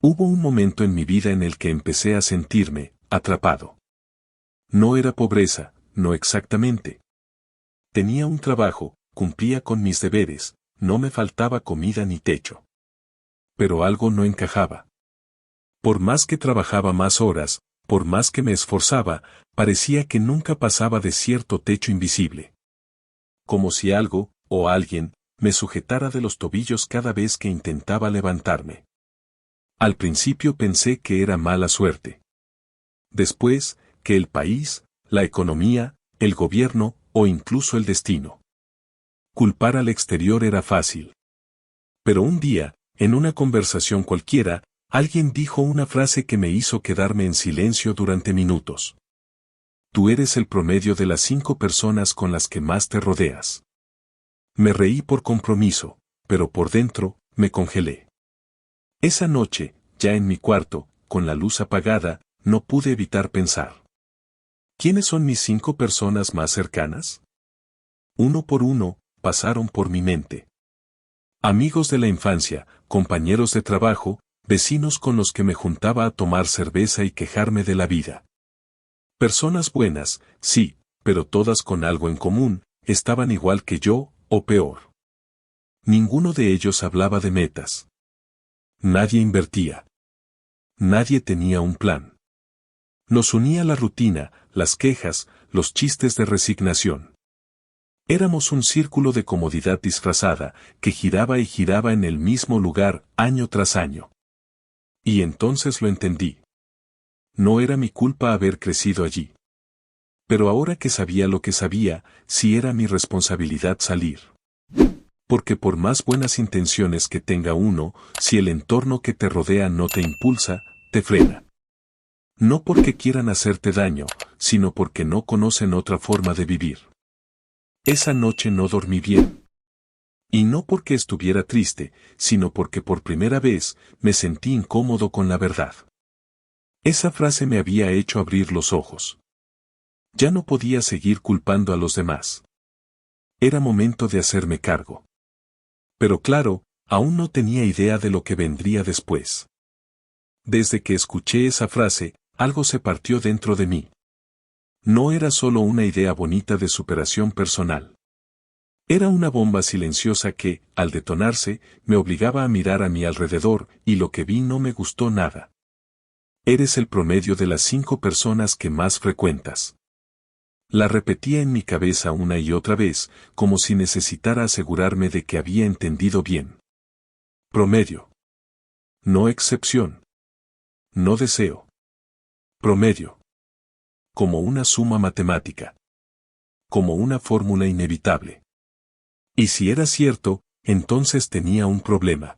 Hubo un momento en mi vida en el que empecé a sentirme atrapado. No era pobreza, no exactamente. Tenía un trabajo, cumplía con mis deberes, no me faltaba comida ni techo. Pero algo no encajaba. Por más que trabajaba más horas, por más que me esforzaba, parecía que nunca pasaba de cierto techo invisible. Como si algo, o alguien, me sujetara de los tobillos cada vez que intentaba levantarme. Al principio pensé que era mala suerte. Después, que el país, la economía, el gobierno, o incluso el destino. Culpar al exterior era fácil. Pero un día, en una conversación cualquiera, alguien dijo una frase que me hizo quedarme en silencio durante minutos. Tú eres el promedio de las 5 personas con las que más te rodeas. Me reí por compromiso, pero por dentro, me congelé. Esa noche, ya en mi cuarto, con la luz apagada, no pude evitar pensar. ¿Quiénes son mis 5 personas más cercanas? Uno por uno, pasaron por mi mente. Amigos de la infancia, compañeros de trabajo, vecinos con los que me juntaba a tomar cerveza y quejarme de la vida. Personas buenas, sí, pero todas con algo en común, estaban igual que yo, o peor. Ninguno de ellos hablaba de metas. Nadie invertía. Nadie tenía un plan. Nos unía la rutina, las quejas, los chistes de resignación. Éramos un círculo de comodidad disfrazada, que giraba y giraba en el mismo lugar, año tras año. Y entonces lo entendí. No era mi culpa haber crecido allí. Pero ahora que sabía lo que sabía, sí era mi responsabilidad salir. Porque por más buenas intenciones que tenga uno, si el entorno que te rodea no te impulsa, te frena. No porque quieran hacerte daño, sino porque no conocen otra forma de vivir. Esa noche no dormí bien. Y no porque estuviera triste, sino porque por primera vez me sentí incómodo con la verdad. Esa frase me había hecho abrir los ojos. Ya no podía seguir culpando a los demás. Era momento de hacerme cargo. Pero claro, aún no tenía idea de lo que vendría después. Desde que escuché esa frase, algo se partió dentro de mí. No era solo una idea bonita de superación personal. Era una bomba silenciosa que, al detonarse, me obligaba a mirar a mi alrededor, y lo que vi no me gustó nada. Eres el promedio de las 5 personas que más frecuentas. La repetía en mi cabeza una y otra vez, como si necesitara asegurarme de que había entendido bien. Promedio. No excepción. No deseo. Promedio. Como una suma matemática. Como una fórmula inevitable. Y si era cierto, entonces tenía un problema.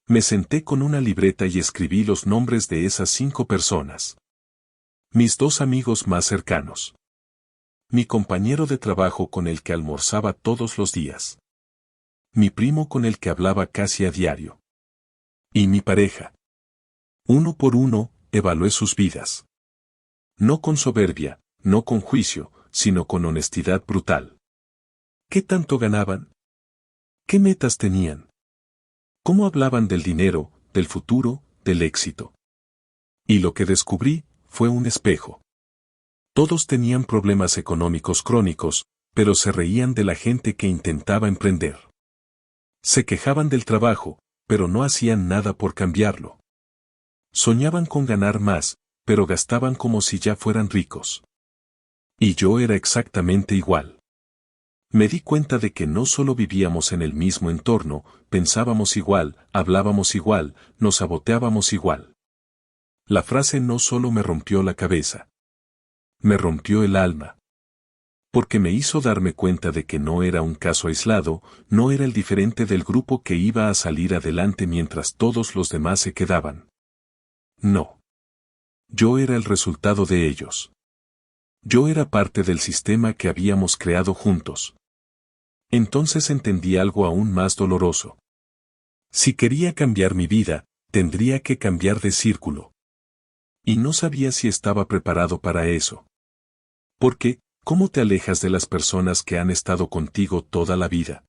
Me senté con una libreta y escribí los nombres de esas 5 personas. Mis 2 amigos más cercanos. Mi compañero de trabajo con el que almorzaba todos los días. Mi primo con el que hablaba casi a diario. Y mi pareja. Uno por uno, evalué sus vidas. No con soberbia, no con juicio, sino con honestidad brutal. ¿Qué tanto ganaban? ¿Qué metas tenían? ¿Cómo hablaban del dinero, del futuro, del éxito? Y lo que descubrí fue un espejo. Todos tenían problemas económicos crónicos, pero se reían de la gente que intentaba emprender. Se quejaban del trabajo, pero no hacían nada por cambiarlo. Soñaban con ganar más, pero gastaban como si ya fueran ricos. Y yo era exactamente igual. Me di cuenta de que no solo vivíamos en el mismo entorno, pensábamos igual, hablábamos igual, nos saboteábamos igual. La frase no solo me rompió la cabeza. Me rompió el alma. Porque me hizo darme cuenta de que no era un caso aislado, no era el diferente del grupo que iba a salir adelante mientras todos los demás se quedaban. No. Yo era el resultado de ellos. Yo era parte del sistema que habíamos creado juntos. Entonces entendí algo aún más doloroso. Si quería cambiar mi vida, tendría que cambiar de círculo. Y no sabía si estaba preparado para eso. Porque, ¿cómo te alejas de las personas que han estado contigo toda la vida?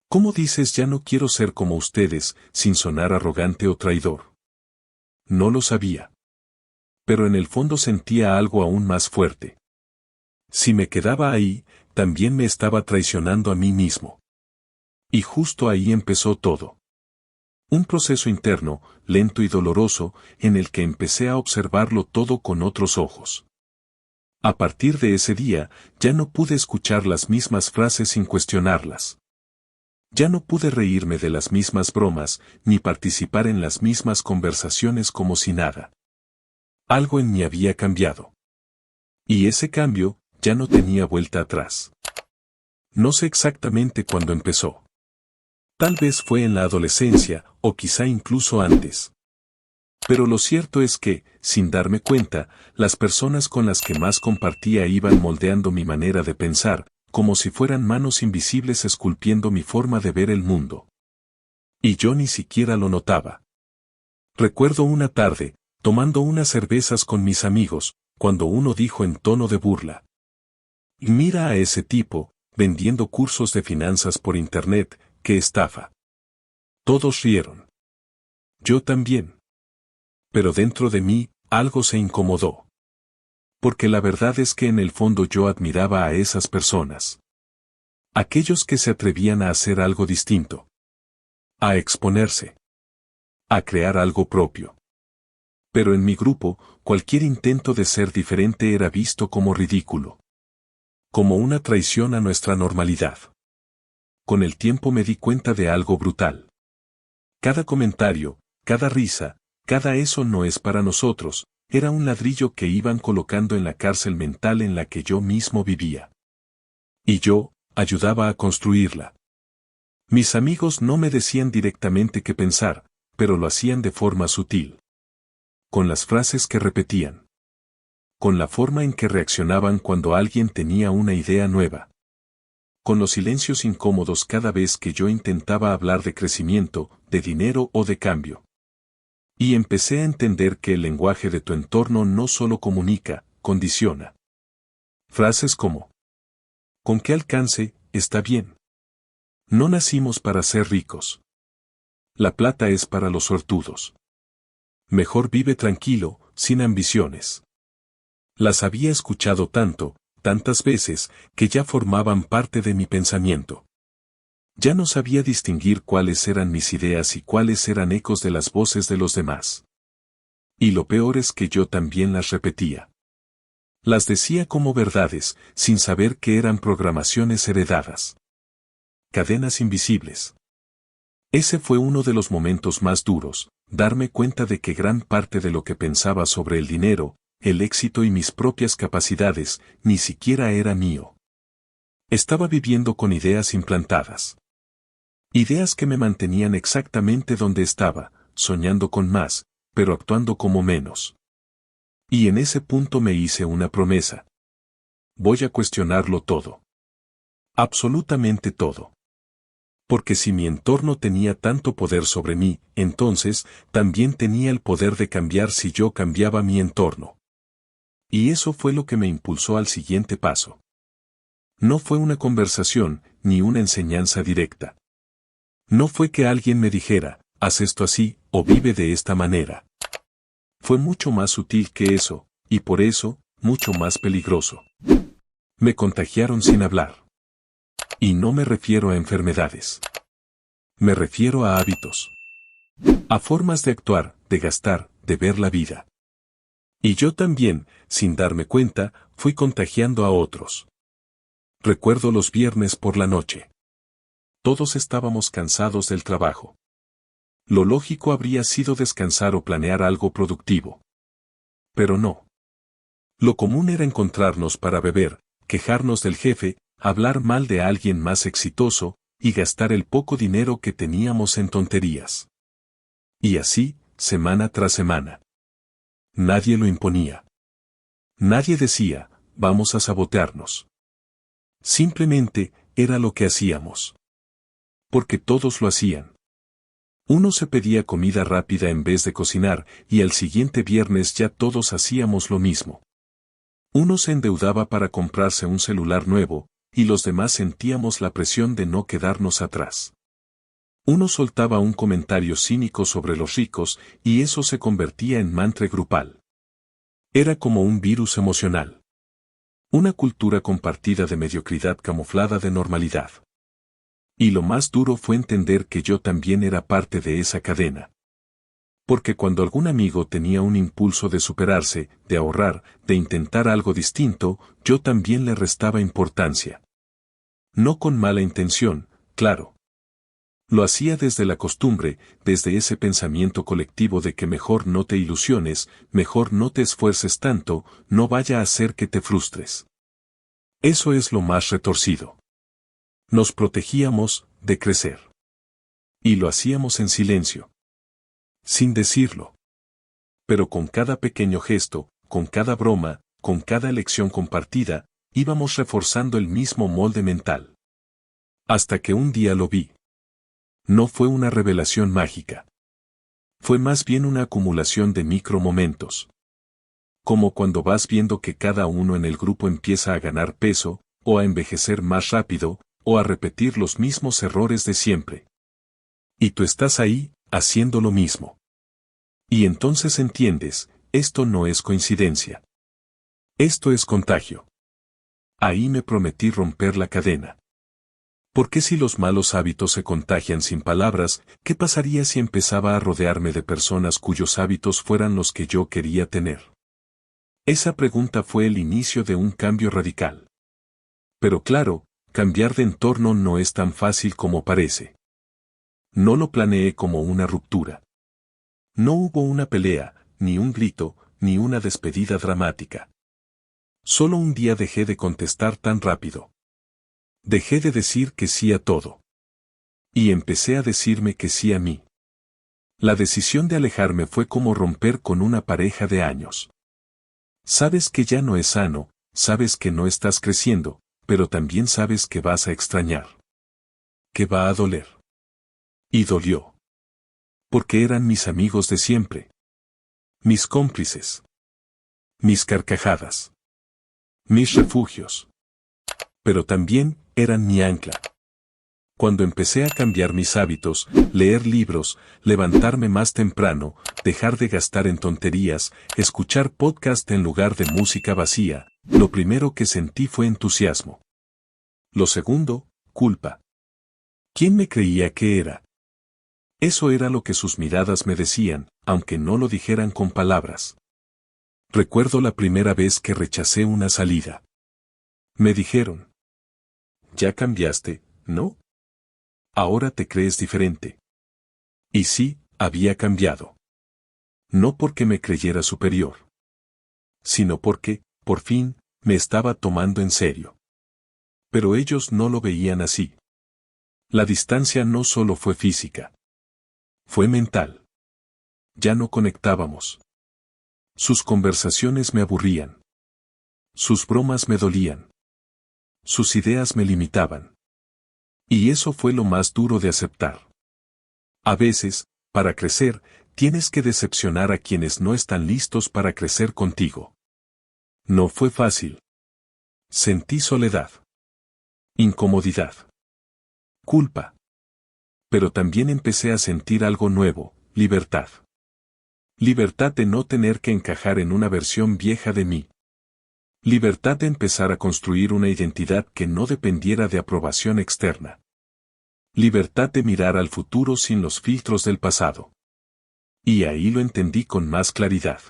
¿Cómo dices ya no quiero ser como ustedes, sin sonar arrogante o traidor? No lo sabía. Pero en el fondo sentía algo aún más fuerte. Si me quedaba ahí, también me estaba traicionando a mí mismo. Y justo ahí empezó todo. Un proceso interno, lento y doloroso, en el que empecé a observarlo todo con otros ojos. A partir de ese día, ya no pude escuchar las mismas frases sin cuestionarlas. Ya no pude reírme de las mismas bromas, ni participar en las mismas conversaciones como si nada. Algo en mí había cambiado. Y ese cambio, ya no tenía vuelta atrás. No sé exactamente cuándo empezó. Tal vez fue en la adolescencia, o quizá incluso antes. Pero lo cierto es que, sin darme cuenta, las personas con las que más compartía iban moldeando mi manera de pensar, como si fueran manos invisibles esculpiendo mi forma de ver el mundo. Y yo ni siquiera lo notaba. Recuerdo una tarde, tomando unas cervezas con mis amigos, cuando uno dijo en tono de burla: "Mira a ese tipo, vendiendo cursos de finanzas por internet, qué estafa". Todos rieron. Yo también. Pero dentro de mí, algo se incomodó. Porque la verdad es que en el fondo yo admiraba a esas personas. Aquellos que se atrevían a hacer algo distinto. A exponerse. A crear algo propio. Pero en mi grupo, cualquier intento de ser diferente era visto como ridículo. Como una traición a nuestra normalidad. Con el tiempo me di cuenta de algo brutal. Cada comentario, cada risa, cada "eso no es para nosotros", era un ladrillo que iban colocando en la cárcel mental en la que yo mismo vivía. Y yo, ayudaba a construirla. Mis amigos no me decían directamente qué pensar, pero lo hacían de forma sutil. Con las frases que repetían. Con la forma en que reaccionaban cuando alguien tenía una idea nueva. Con los silencios incómodos cada vez que yo intentaba hablar de crecimiento, de dinero o de cambio. Y empecé a entender que el lenguaje de tu entorno no solo comunica, condiciona. Frases como: "¿Con qué alcance? Está bien. No nacimos para ser ricos. La plata es para los suertudos. Mejor vive tranquilo, sin ambiciones". Las había escuchado tantas veces, que ya formaban parte de mi pensamiento. Ya no sabía distinguir cuáles eran mis ideas y cuáles eran ecos de las voces de los demás. Y lo peor es que yo también las repetía. Las decía como verdades, sin saber que eran programaciones heredadas. Cadenas invisibles. Ese fue uno de los momentos más duros, darme cuenta de que gran parte de lo que pensaba sobre el dinero, el éxito y mis propias capacidades, ni siquiera era mío. Estaba viviendo con ideas implantadas. Ideas que me mantenían exactamente donde estaba, soñando con más, pero actuando como menos. Y en ese punto me hice una promesa. Voy a cuestionarlo todo. Absolutamente todo. Porque si mi entorno tenía tanto poder sobre mí, entonces, también tenía el poder de cambiar si yo cambiaba mi entorno. Y eso fue lo que me impulsó al siguiente paso. No fue una conversación, ni una enseñanza directa. No fue que alguien me dijera: "haz esto así", o "vive de esta manera". Fue mucho más sutil que eso, y por eso, mucho más peligroso. Me contagiaron sin hablar. Y no me refiero a enfermedades. Me refiero a hábitos. A formas de actuar, de gastar, de ver la vida. Y yo también, sin darme cuenta, fui contagiando a otros. Recuerdo los viernes por la noche. Todos estábamos cansados del trabajo. Lo lógico habría sido descansar o planear algo productivo. Pero no. Lo común era encontrarnos para beber, quejarnos del jefe, hablar mal de alguien más exitoso, y gastar el poco dinero que teníamos en tonterías. Y así, semana tras semana. Nadie lo imponía. Nadie decía: "vamos a sabotearnos". Simplemente, era lo que hacíamos. Porque todos lo hacían. Uno se pedía comida rápida en vez de cocinar, y al siguiente viernes ya todos hacíamos lo mismo. Uno se endeudaba para comprarse un celular nuevo, y los demás sentíamos la presión de no quedarnos atrás. Uno soltaba un comentario cínico sobre los ricos y eso se convertía en mantra grupal. Era como un virus emocional. Una cultura compartida de mediocridad camuflada de normalidad. Y lo más duro fue entender que yo también era parte de esa cadena. Porque cuando algún amigo tenía un impulso de superarse, de ahorrar, de intentar algo distinto, yo también le restaba importancia. No con mala intención, claro. Lo hacía desde la costumbre, desde ese pensamiento colectivo de que mejor no te ilusiones, mejor no te esfuerces tanto, no vaya a hacer que te frustres. Eso es lo más retorcido. Nos protegíamos de crecer. Y lo hacíamos en silencio. Sin decirlo. Pero con cada pequeño gesto, con cada broma, con cada elección compartida, íbamos reforzando el mismo molde mental. Hasta que un día lo vi. No fue una revelación mágica. Fue más bien una acumulación de micromomentos. Como cuando vas viendo que cada uno en el grupo empieza a ganar peso, o a envejecer más rápido, o a repetir los mismos errores de siempre. Y tú estás ahí, haciendo lo mismo. Y entonces entiendes, esto no es coincidencia. Esto es contagio. Ahí me prometí romper la cadena. Porque si los malos hábitos se contagian sin palabras, ¿qué pasaría si empezaba a rodearme de personas cuyos hábitos fueran los que yo quería tener? Esa pregunta fue el inicio de un cambio radical. Pero claro, cambiar de entorno no es tan fácil como parece. No lo planeé como una ruptura. No hubo una pelea, ni un grito, ni una despedida dramática. Solo un día dejé de contestar tan rápido. Dejé de decir que sí a todo. Y empecé a decirme que sí a mí. La decisión de alejarme fue como romper con una pareja de años. Sabes que ya no es sano, sabes que no estás creciendo, pero también sabes que vas a extrañar. Que va a doler. Y dolió. Porque eran mis amigos de siempre. Mis cómplices. Mis carcajadas. Mis refugios. Pero también eran mi ancla. Cuando empecé a cambiar mis hábitos, leer libros, levantarme más temprano, dejar de gastar en tonterías, escuchar podcast en lugar de música vacía, lo primero que sentí fue entusiasmo. Lo segundo, culpa. ¿Quién me creía que era? Eso era lo que sus miradas me decían, aunque no lo dijeran con palabras. Recuerdo la primera vez que rechacé una salida. Me dijeron: ya cambiaste, ¿no? Ahora te crees diferente. Y sí, había cambiado. No porque me creyera superior. Sino porque, por fin, me estaba tomando en serio. Pero ellos no lo veían así. La distancia no solo fue física. Fue mental. Ya no conectábamos. Sus conversaciones me aburrían. Sus bromas me dolían. Sus ideas me limitaban. Y eso fue lo más duro de aceptar. A veces, para crecer, tienes que decepcionar a quienes no están listos para crecer contigo. No fue fácil. Sentí soledad. Incomodidad. Culpa. Pero también empecé a sentir algo nuevo, libertad. Libertad de no tener que encajar en una versión vieja de mí. Libertad de empezar a construir una identidad que no dependiera de aprobación externa. Libertad de mirar al futuro sin los filtros del pasado. Y ahí lo entendí con más claridad.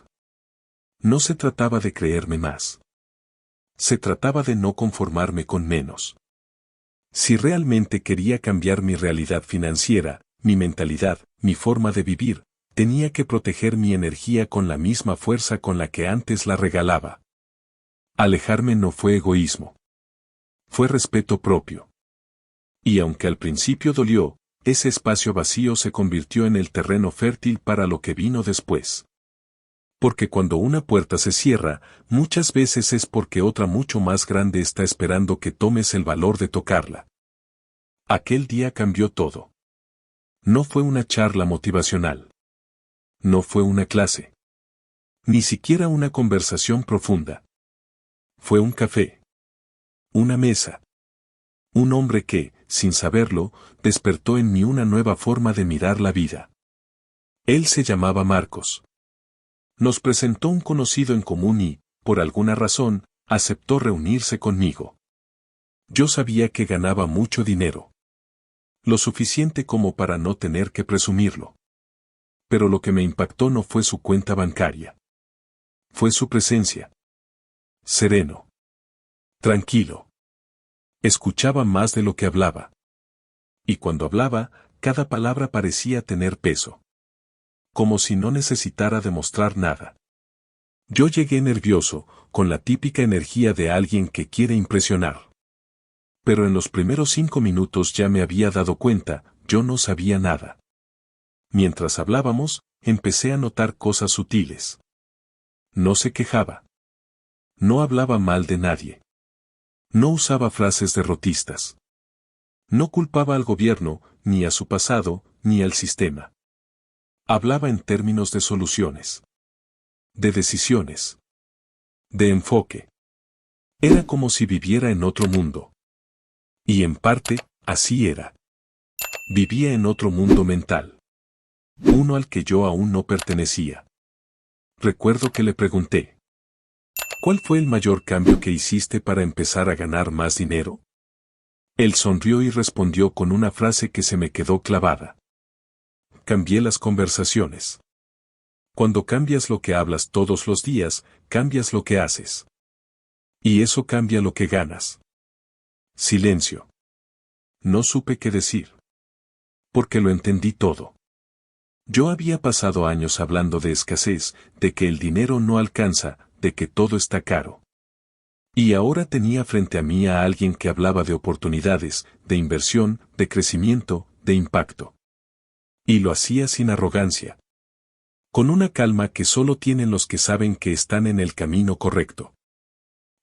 No se trataba de creerme más. Se trataba de no conformarme con menos. Si realmente quería cambiar mi realidad financiera, mi mentalidad, mi forma de vivir, tenía que proteger mi energía con la misma fuerza con la que antes la regalaba. Alejarme no fue egoísmo. Fue respeto propio. Y aunque al principio dolió, ese espacio vacío se convirtió en el terreno fértil para lo que vino después. Porque cuando una puerta se cierra, muchas veces es porque otra mucho más grande está esperando que tomes el valor de tocarla. Aquel día cambió todo. No fue una charla motivacional. No fue una clase. Ni siquiera una conversación profunda. Fue un café. Una mesa. Un hombre que, sin saberlo, despertó en mí una nueva forma de mirar la vida. Él se llamaba Marcos. Nos presentó un conocido en común y, por alguna razón, aceptó reunirse conmigo. Yo sabía que ganaba mucho dinero. Lo suficiente como para no tener que presumirlo. Pero lo que me impactó no fue su cuenta bancaria. Fue su presencia. Sereno. Tranquilo. Escuchaba más de lo que hablaba. Y cuando hablaba, cada palabra parecía tener peso. Como si no necesitara demostrar nada. Yo llegué nervioso, con la típica energía de alguien que quiere impresionar. Pero en los primeros 5 minutos ya me había dado cuenta, yo no sabía nada. Mientras hablábamos, empecé a notar cosas sutiles. No se quejaba. No hablaba mal de nadie. No usaba frases derrotistas. No culpaba al gobierno, ni a su pasado, ni al sistema. Hablaba en términos de soluciones. De decisiones. De enfoque. Era como si viviera en otro mundo. Y en parte, así era. Vivía en otro mundo mental. Uno al que yo aún no pertenecía. Recuerdo que le pregunté. ¿Cuál fue el mayor cambio que hiciste para empezar a ganar más dinero? Él sonrió y respondió con una frase que se me quedó clavada. Cambié las conversaciones. Cuando cambias lo que hablas todos los días, cambias lo que haces. Y eso cambia lo que ganas. Silencio. No supe qué decir. Porque lo entendí todo. Yo había pasado años hablando de escasez, de que el dinero no alcanza, de que todo está caro. Y ahora tenía frente a mí a alguien que hablaba de oportunidades, de inversión, de crecimiento, de impacto. Y lo hacía sin arrogancia. Con una calma que solo tienen los que saben que están en el camino correcto.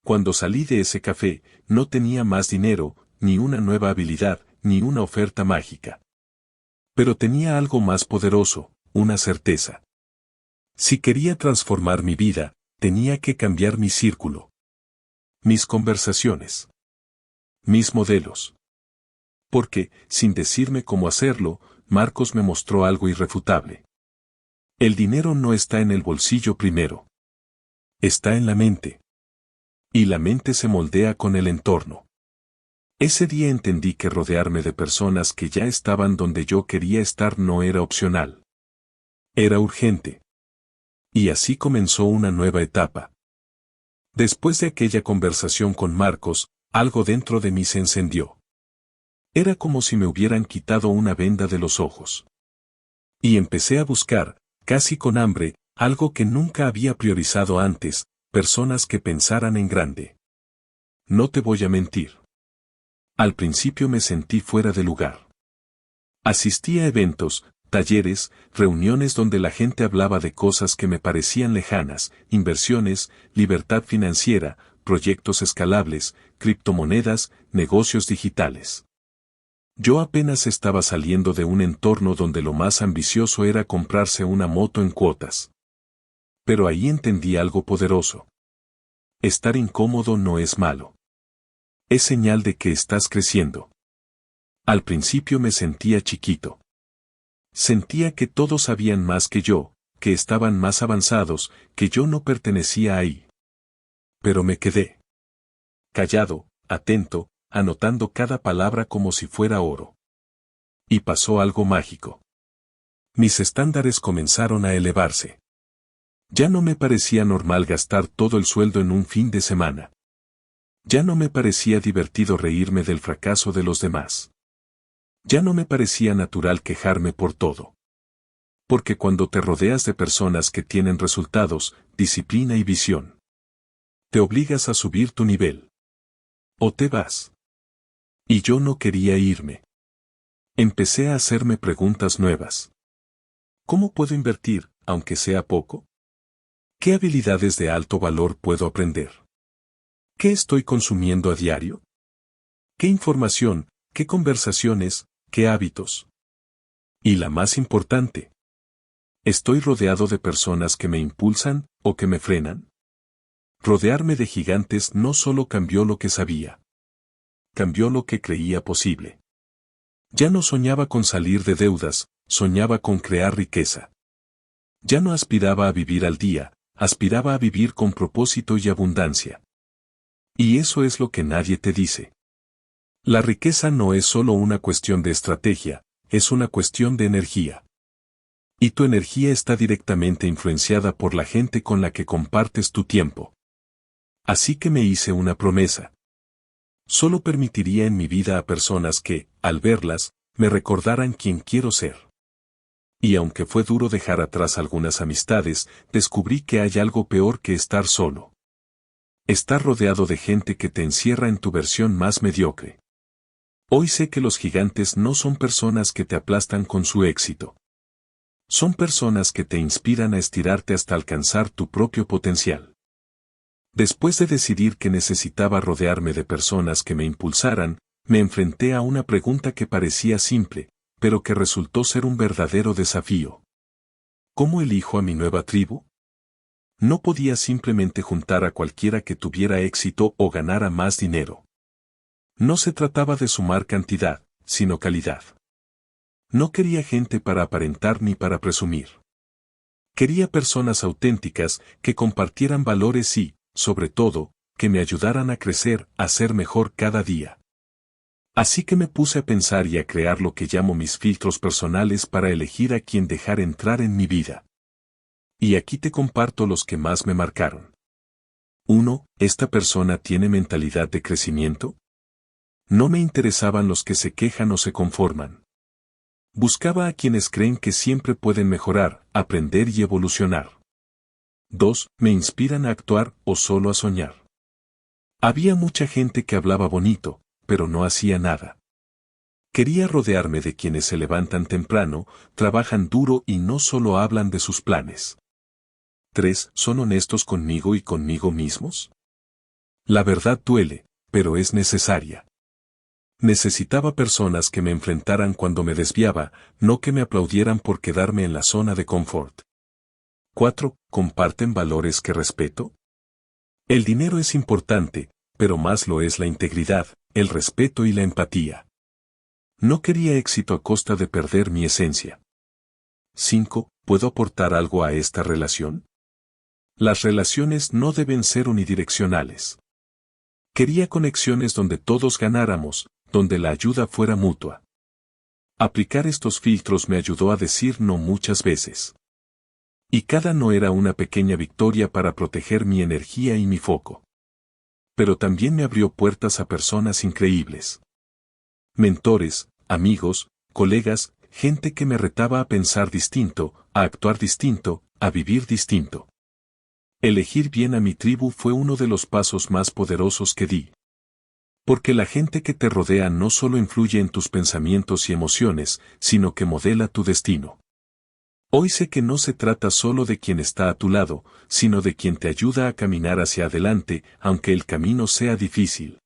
Cuando salí de ese café, no tenía más dinero, ni una nueva habilidad, ni una oferta mágica. Pero tenía algo más poderoso, una certeza. Si quería transformar mi vida, tenía que cambiar mi círculo. Mis conversaciones. Mis modelos. Porque, sin decirme cómo hacerlo, Marcos me mostró algo irrefutable. El dinero no está en el bolsillo primero. Está en la mente. Y la mente se moldea con el entorno. Ese día entendí que rodearme de personas que ya estaban donde yo quería estar no era opcional. Era urgente. Y así comenzó una nueva etapa. Después de aquella conversación con Marcos, algo dentro de mí se encendió. Era como si me hubieran quitado una venda de los ojos. Y empecé a buscar, casi con hambre, algo que nunca había priorizado antes, personas que pensaran en grande. No te voy a mentir. Al principio me sentí fuera de lugar. Asistí a eventos, talleres, reuniones donde la gente hablaba de cosas que me parecían lejanas, inversiones, libertad financiera, proyectos escalables, criptomonedas, negocios digitales. Yo apenas estaba saliendo de un entorno donde lo más ambicioso era comprarse una moto en cuotas. Pero ahí entendí algo poderoso. Estar incómodo no es malo. Es señal de que estás creciendo. Al principio me sentía chiquito. Sentía que todos sabían más que yo, que estaban más avanzados, que yo no pertenecía ahí. Pero me quedé. Callado, atento, anotando cada palabra como si fuera oro. Y pasó algo mágico. Mis estándares comenzaron a elevarse. Ya no me parecía normal gastar todo el sueldo en un fin de semana. Ya no me parecía divertido reírme del fracaso de los demás. Ya no me parecía natural quejarme por todo. Porque cuando te rodeas de personas que tienen resultados, disciplina y visión, te obligas a subir tu nivel. O te vas. Y yo no quería irme. Empecé a hacerme preguntas nuevas. ¿Cómo puedo invertir, aunque sea poco? ¿Qué habilidades de alto valor puedo aprender? ¿Qué estoy consumiendo a diario? ¿Qué información, qué conversaciones, qué hábitos? Y la más importante. ¿Estoy rodeado de personas que me impulsan o que me frenan? Rodearme de gigantes no solo cambió lo que sabía. Cambió lo que creía posible. Ya no soñaba con salir de deudas, soñaba con crear riqueza. Ya no aspiraba a vivir al día, aspiraba a vivir con propósito y abundancia. Y eso es lo que nadie te dice. La riqueza no es solo una cuestión de estrategia, es una cuestión de energía. Y tu energía está directamente influenciada por la gente con la que compartes tu tiempo. Así que me hice una promesa. Solo permitiría en mi vida a personas que, al verlas, me recordaran quién quiero ser. Y aunque fue duro dejar atrás algunas amistades, descubrí que hay algo peor que estar solo. Estar rodeado de gente que te encierra en tu versión más mediocre. Hoy sé que los gigantes no son personas que te aplastan con su éxito. Son personas que te inspiran a estirarte hasta alcanzar tu propio potencial. Después de decidir que necesitaba rodearme de personas que me impulsaran, me enfrenté a una pregunta que parecía simple, pero que resultó ser un verdadero desafío. ¿Cómo elijo a mi nueva tribu? No podía simplemente juntar a cualquiera que tuviera éxito o ganara más dinero. No se trataba de sumar cantidad, sino calidad. No quería gente para aparentar ni para presumir. Quería personas auténticas que compartieran valores y, sobre todo, que me ayudaran a crecer, a ser mejor cada día. Así que me puse a pensar y a crear lo que llamo mis filtros personales para elegir a quién dejar entrar en mi vida. Y aquí te comparto los que más me marcaron. 1. ¿Esta persona tiene mentalidad de crecimiento? No me interesaban los que se quejan o se conforman. Buscaba a quienes creen que siempre pueden mejorar, aprender y evolucionar. 2. ¿Me inspiran a actuar o solo a soñar? Había mucha gente que hablaba bonito, pero no hacía nada. Quería rodearme de quienes se levantan temprano, trabajan duro y no solo hablan de sus planes. 3. ¿Son honestos conmigo y conmigo mismos? La verdad duele, pero es necesaria. Necesitaba personas que me enfrentaran cuando me desviaba, no que me aplaudieran por quedarme en la zona de confort. 4. ¿Comparten valores que respeto? El dinero es importante, pero más lo es la integridad, el respeto y la empatía. No quería éxito a costa de perder mi esencia. 5. ¿Puedo aportar algo a esta relación? Las relaciones no deben ser unidireccionales. Quería conexiones donde todos ganáramos, donde la ayuda fuera mutua. Aplicar estos filtros me ayudó a decir no muchas veces. Y cada no era una pequeña victoria para proteger mi energía y mi foco. Pero también me abrió puertas a personas increíbles. Mentores, amigos, colegas, gente que me retaba a pensar distinto, a actuar distinto, a vivir distinto. Elegir bien a mi tribu fue uno de los pasos más poderosos que di. Porque la gente que te rodea no solo influye en tus pensamientos y emociones, sino que modela tu destino. Hoy sé que no se trata solo de quien está a tu lado, sino de quien te ayuda a caminar hacia adelante, aunque el camino sea difícil.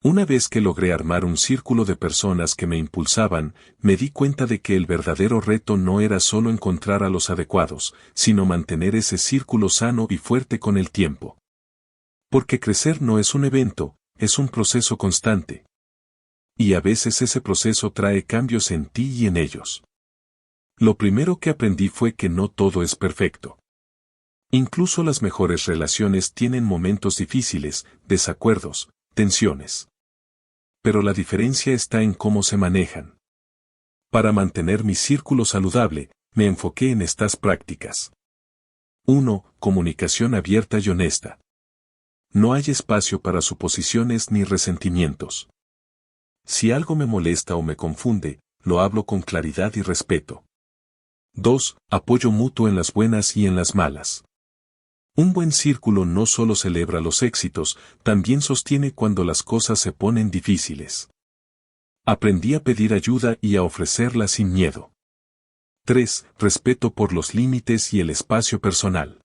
Una vez que logré armar un círculo de personas que me impulsaban, me di cuenta de que el verdadero reto no era solo encontrar a los adecuados, sino mantener ese círculo sano y fuerte con el tiempo. Porque crecer no es un evento, es un proceso constante. Y a veces ese proceso trae cambios en ti y en ellos. Lo primero que aprendí fue que no todo es perfecto. Incluso las mejores relaciones tienen momentos difíciles, desacuerdos, tensiones. Pero la diferencia está en cómo se manejan. Para mantener mi círculo saludable, me enfoqué en estas prácticas. 1. Comunicación abierta y honesta. No hay espacio para suposiciones ni resentimientos. Si algo me molesta o me confunde, lo hablo con claridad y respeto. 2. Apoyo mutuo en las buenas y en las malas. Un buen círculo no solo celebra los éxitos, también sostiene cuando las cosas se ponen difíciles. Aprendí a pedir ayuda y a ofrecerla sin miedo. 3. Respeto por los límites y el espacio personal.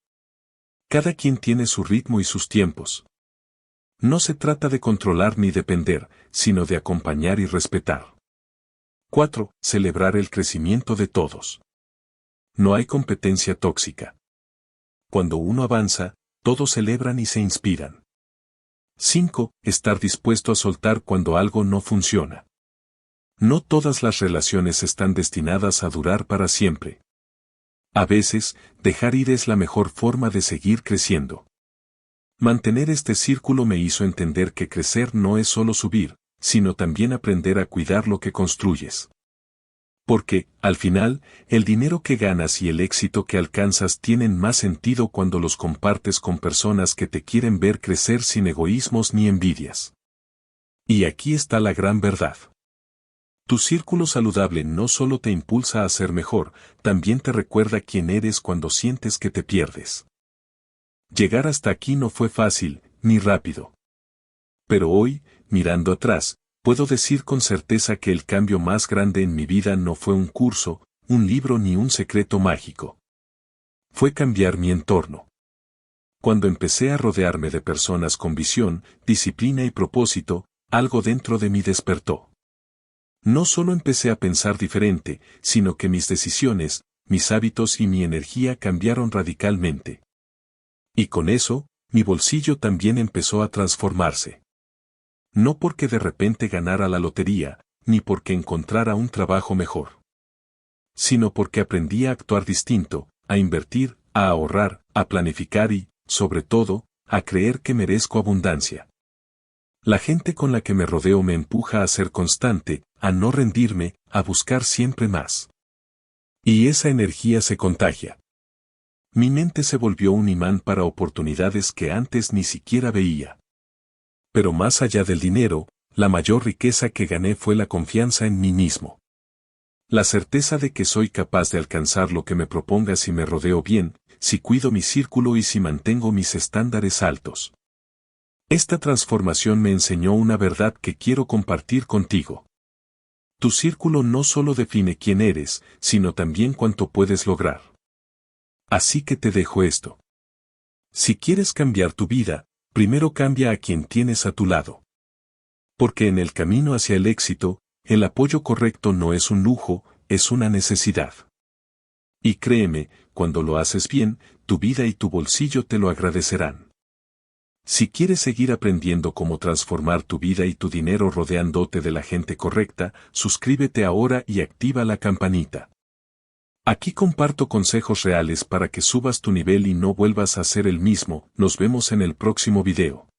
Cada quien tiene su ritmo y sus tiempos. No se trata de controlar ni depender, sino de acompañar y respetar. 4. Celebrar el crecimiento de todos. No hay competencia tóxica. Cuando uno avanza, todos celebran y se inspiran. 5. Estar dispuesto a soltar cuando algo no funciona. No todas las relaciones están destinadas a durar para siempre. A veces, dejar ir es la mejor forma de seguir creciendo. Mantener este círculo me hizo entender que crecer no es solo subir, sino también aprender a cuidar lo que construyes. Porque, al final, el dinero que ganas y el éxito que alcanzas tienen más sentido cuando los compartes con personas que te quieren ver crecer sin egoísmos ni envidias. Y aquí está la gran verdad. Tu círculo saludable no solo te impulsa a ser mejor, también te recuerda quién eres cuando sientes que te pierdes. Llegar hasta aquí no fue fácil, ni rápido. Pero hoy, mirando atrás, puedo decir con certeza que el cambio más grande en mi vida no fue un curso, un libro ni un secreto mágico. Fue cambiar mi entorno. Cuando empecé a rodearme de personas con visión, disciplina y propósito, algo dentro de mí despertó. No solo empecé a pensar diferente, sino que mis decisiones, mis hábitos y mi energía cambiaron radicalmente. Y con eso, mi bolsillo también empezó a transformarse. No porque de repente ganara la lotería, ni porque encontrara un trabajo mejor. Sino porque aprendí a actuar distinto, a invertir, a ahorrar, a planificar y, sobre todo, a creer que merezco abundancia. La gente con la que me rodeo me empuja a ser constante, a no rendirme, a buscar siempre más. Y esa energía se contagia. Mi mente se volvió un imán para oportunidades que antes ni siquiera veía. Pero más allá del dinero, la mayor riqueza que gané fue la confianza en mí mismo. La certeza de que soy capaz de alcanzar lo que me proponga si me rodeo bien, si cuido mi círculo y si mantengo mis estándares altos. Esta transformación me enseñó una verdad que quiero compartir contigo. Tu círculo no solo define quién eres, sino también cuánto puedes lograr. Así que te dejo esto. Si quieres cambiar tu vida, primero cambia a quien tienes a tu lado. Porque en el camino hacia el éxito, el apoyo correcto no es un lujo, es una necesidad. Y créeme, cuando lo haces bien, tu vida y tu bolsillo te lo agradecerán. Si quieres seguir aprendiendo cómo transformar tu vida y tu dinero rodeándote de la gente correcta, suscríbete ahora y activa la campanita. Aquí comparto consejos reales para que subas tu nivel y no vuelvas a ser el mismo. Nos vemos en el próximo video.